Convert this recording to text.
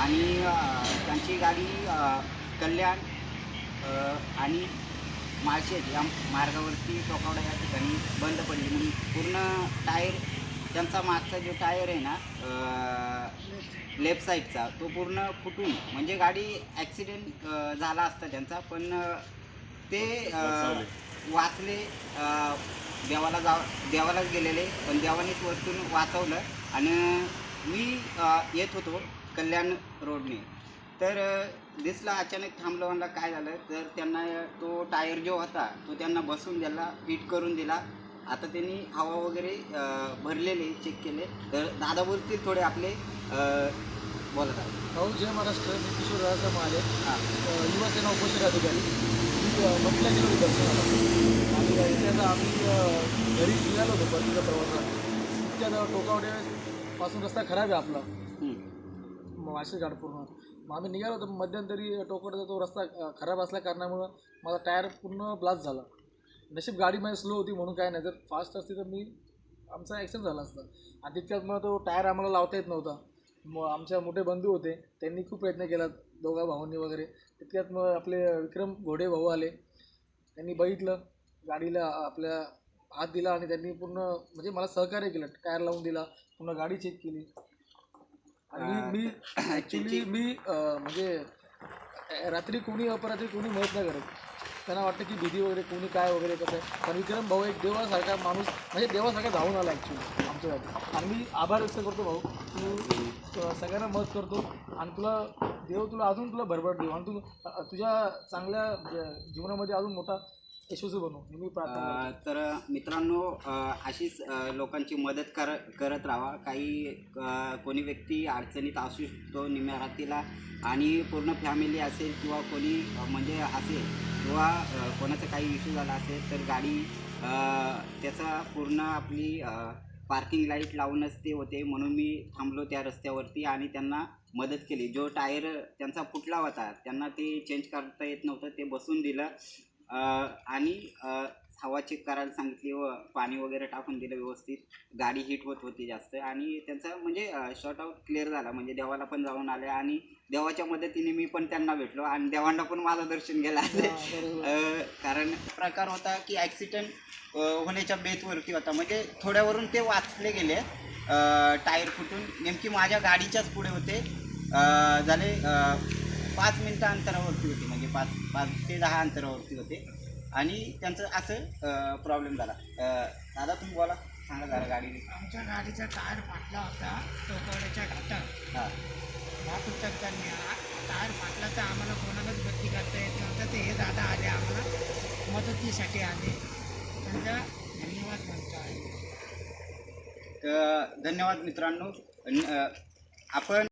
आणि त्यांची गाडी कल्याण आणि माळशेज या मार्गावरती टोकावडा या ठिकाणी बंद पडली म्हणून पूर्ण टायर त्यांचा मागचा जो टायर आहे ना लेफ्ट साईडचा तो पूर्ण फुटून म्हणजे गाडी ॲक्सिडेंट झाला असता त्यांचा, पण ते वाचले. देवालाच गेलेले, पण देवानेच वरतून वाचवलं. आणि मी येत होतो कल्याण रोडने, तर दिसला अचानक थांबलं. म्हणलं काय झालं, तर त्यांना तो टायर जो होता तो त्यांना बसून दिला, फिट करून दिला. आता त्यांनी हवा वगैरे भरलेले चेक केले, तर दादा बोलतील थोडे आपले बोलत आहे. भाऊ जय महाराष्ट्र. मी किशोर राजा माले, युवासेना उपोषण अधिकारी. मी म्हटलं गेलो दर्शनाला आणि इथे आम्ही घरी निघालो होतो परतीच्या प्रवासाला. इतक्या टोकावड्यापासून रस्ता खराब आहे आपला माळशेज घाट पूर्ण. मग आम्ही निघालो होतो. मध्यंतरी टोकावड्याचा तो रस्ता खराब असल्या कारणामुळं माझा टायर पूर्ण ब्लास्ट झाला. नशीब गाडी माझी स्लो होती म्हणून काय नाही, जर फास्ट असती तर आमचा ॲक्सिडेंट झाला असता. आणि तितक्यात मग तो टायर आम्हाला लावता येत नव्हता. मग आमच्या मोठे बंधू होते, त्यांनी खूप प्रयत्न केला, दोघा भावांनी वगैरे. तितक्यात मग आपले विक्रम घोडे भाऊ आले. त्यांनी बघितलं, गाडीला आपल्या हात दिला आणि त्यांनी पूर्ण म्हणजे मला सहकार्य केलं. टायर लावून दिला, पूर्ण गाडी चेक केली. आणि मी ॲक्च्युली म्हणजे रात्री कोणी अपरात्री कोणी मदत नाही करत. त्यांना वाटतं की भीती वगैरे कोणी काय वगैरे कसं आहे. पण विक्रम भाऊ एक देवासारखा माणूस, म्हणजे देवासारखा धावून आला ॲक्च्युली आमच्यासाठी. आणि मी आभार व्यक्त करतो भाऊ, तू सगळ्यांना मदत करतो आणि देव तुला अजून भरभर देऊ आणि तू तुझ्या चांगल्या जीवनामध्ये अजून मोठा यशस्वी बनव ही मी प्रार्थना. तर मित्रांनो, अशीच लोकांची मदत करत राहा. काही कोणी व्यक्ती अडचणीत असू शकतो निम्या रात्रीला, आणि पूर्ण फॅमिली असेल किंवा कोणी म्हणजे असेल किंवा कोणाचा काही इश्यू झाला असेल, तर गाडी त्याचा पूर्ण आपली पार्किंग लाईट लावूनच ते होते. म्हणून मी थांबलो त्या रस्त्यावरती आणि त्यांना मदत केली. जो टायर त्यांचा फुटला होता त्यांना ते चेंज करता येत नव्हतं, ते बसून दिलं. आणि हवा चेक करायला सांगितली व पाणी वगैरे टाकून दिलं व्यवस्थित. गाडी हीट होत होती जास्त आणि त्यांचा म्हणजे शॉर्ट आउट क्लिअर झाला. म्हणजे देवाला पण जाऊन आले आणि देवाच्या मदतीने मी पण त्यांना भेटलो आणि देवांना पण माझं दर्शन गेलं असेल. कारण प्रकार होता की ॲक्सिडेंट होण्याच्या बेतवरती होता. म्हणजे थोड्यावरून ते वाचले गेले. टायर फुटून नेमकी माझ्या गाडीच्याच पुढे होते. झाले 5 मिनटं अंतरावरती होते, म्हणजे 5 ते 10 अंतरावरती होते. आणि त्यांचं असं प्रॉब्लेम झाला. दादा तुम्ही बोला, सांगा जरा गाडी. आमच्या गाडीचा टायर फाटला होता टोकावड्याच्या घाटात. हां, घाट उतरताना टायर फाटला तर आम्हाला कोणालाच गती करता येत नव्हतं. ते हे दादा आले, आम्हाला मदतीसाठी आले. त्यांचा धन्यवाद म्हणतो आहे. धन्यवाद मित्रांनो. आपण